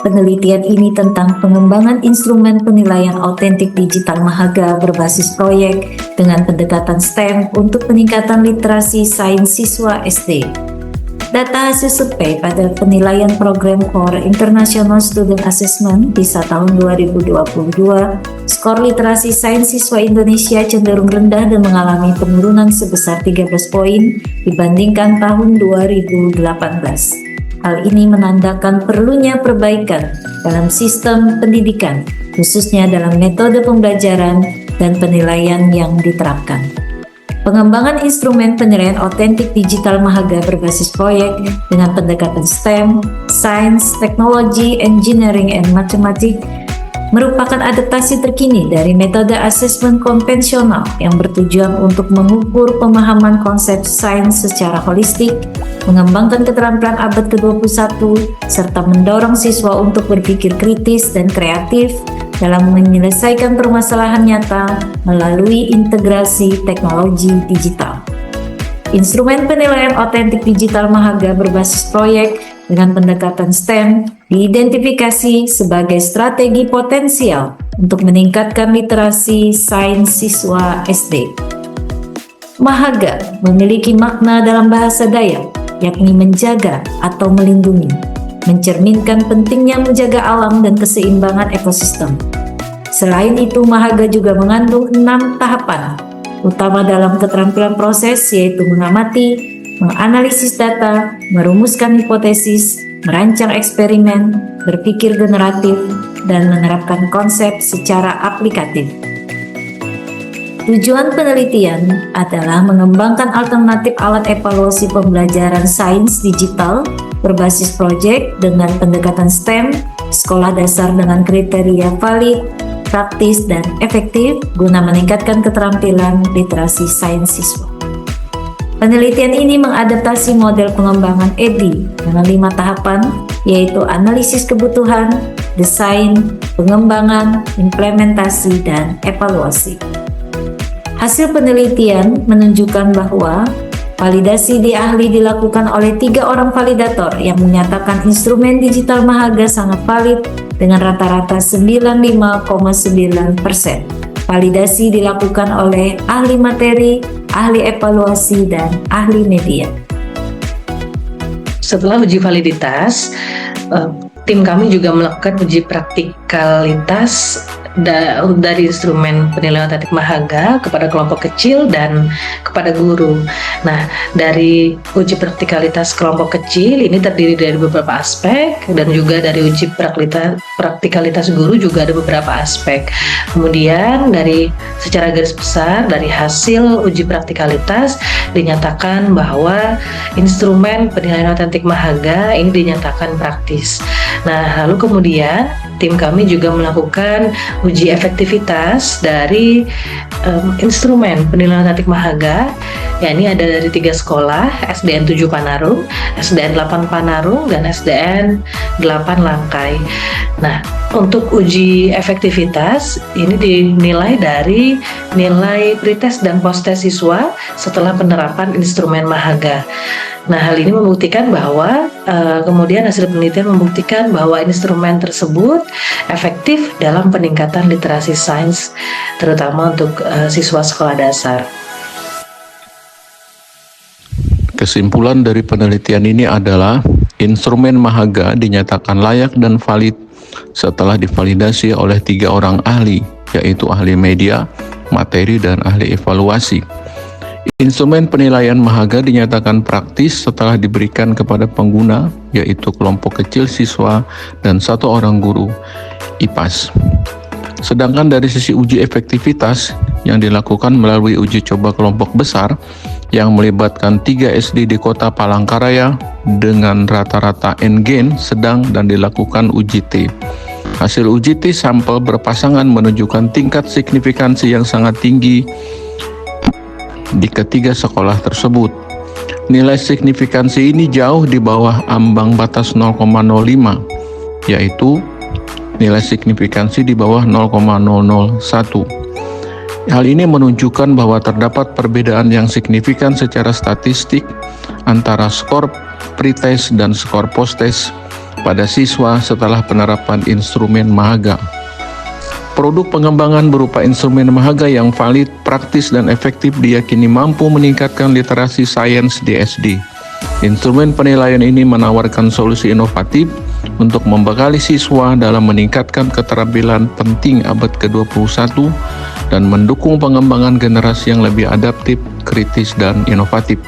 Penelitian ini tentang pengembangan instrumen penilaian autentik digital Mahaga berbasis proyek dengan pendekatan STEM untuk peningkatan literasi sains siswa SD. Data hasil survei pada penilaian program Core International Student Assessment PISA tahun 2022, skor literasi sains siswa Indonesia cenderung rendah dan mengalami penurunan sebesar 13 poin dibandingkan tahun 2018. Hal ini menandakan perlunya perbaikan dalam sistem pendidikan, khususnya dalam metode pembelajaran dan penilaian yang diterapkan. Pengembangan instrumen penilaian autentik digital Mahaga berbasis proyek dengan pendekatan STEM, Sains, Teknologi, Engineering, and Mathematics merupakan adaptasi terkini dari metode asesmen konvensional yang bertujuan untuk mengukur pemahaman konsep sains secara holistik, mengembangkan keterampilan abad ke-21, serta mendorong siswa untuk berpikir kritis dan kreatif dalam menyelesaikan permasalahan nyata melalui integrasi teknologi digital. Instrumen penilaian autentik digital Mahaga berbasis proyek dengan pendekatan STEM diidentifikasi sebagai strategi potensial untuk meningkatkan literasi sains siswa SD. Mahaga memiliki makna dalam bahasa Dayak, yakni menjaga atau melindungi, mencerminkan pentingnya menjaga alam dan keseimbangan ekosistem. Selain itu, Mahaga juga mengandung 6 tahapan utama dalam keterampilan proses, yaitu mengamati, menganalisis data, merumuskan hipotesis, merancang eksperimen, berpikir generatif, dan menerapkan konsep secara aplikatif. Tujuan penelitian adalah mengembangkan alternatif alat evaluasi pembelajaran sains digital berbasis proyek dengan pendekatan STEM, sekolah dasar dengan kriteria valid, praktis, dan efektif guna meningkatkan keterampilan literasi sains siswa. Penelitian ini mengadaptasi model pengembangan EDI dengan 5 tahapan, yaitu analisis kebutuhan, desain, pengembangan, implementasi, dan evaluasi. Hasil penelitian menunjukkan bahwa validasi di ahli dilakukan oleh 3 orang validator yang menyatakan instrumen digital Mahaga sangat valid dengan rata-rata 95,9%. Validasi dilakukan oleh ahli materi, ahli evaluasi, dan ahli media. Setelah uji validitas, tim kami juga melakukan uji praktikalitas dari instrumen penilaian autentik Mahaga kepada kelompok kecil dan kepada guru. Nah, dari uji praktikalitas kelompok kecil ini terdiri dari beberapa aspek, dan juga dari uji praktikalitas guru juga ada beberapa aspek. Kemudian dari secara garis besar dari hasil uji praktikalitas dinyatakan bahwa instrumen penilaian autentik Mahaga ini dinyatakan praktis. Nah, lalu kemudian tim kami juga melakukan uji efektivitas dari instrumen penilaian autentik Mahaga, yakni ada dari 3 sekolah, SDN 7 Panarung, SDN 8 Panarung, dan SDN 8 Langkai. Nah, untuk uji efektivitas ini dinilai dari nilai pretest dan posttest siswa setelah penerapan instrumen Mahaga. Nah, hal ini membuktikan bahwa kemudian hasil penelitian membuktikan bahwa instrumen tersebut efektif dalam peningkatan literasi sains, terutama untuk siswa sekolah dasar. Kesimpulan dari penelitian ini adalah instrumen Mahaga dinyatakan layak dan valid setelah divalidasi oleh 3 orang ahli, yaitu ahli media, materi, dan ahli evaluasi. Instrumen penilaian Mahaga dinyatakan praktis setelah diberikan kepada pengguna, yaitu kelompok kecil siswa dan 1 orang guru IPAS. Sedangkan dari sisi uji efektivitas yang dilakukan melalui uji coba kelompok besar yang melibatkan 3 SD di kota Palangkaraya dengan rata-rata N-gain sedang dan dilakukan uji T. Hasil uji T sampel berpasangan menunjukkan tingkat signifikansi yang sangat tinggi di ketiga sekolah tersebut. Nilai signifikansi ini jauh di bawah ambang batas 0,05, yaitu nilai signifikansi di bawah 0,001. Hal ini menunjukkan bahwa terdapat perbedaan yang signifikan secara statistik antara skor pretest dan skor posttest pada siswa setelah penerapan instrumen Mahaga. Produk pengembangan berupa instrumen Mahaga yang valid, praktis, dan efektif diyakini mampu meningkatkan literasi sains di SD. Instrumen penilaian ini menawarkan solusi inovatif untuk membekali siswa dalam meningkatkan keterampilan penting abad ke-21 dan mendukung pengembangan generasi yang lebih adaptif, kritis, dan inovatif.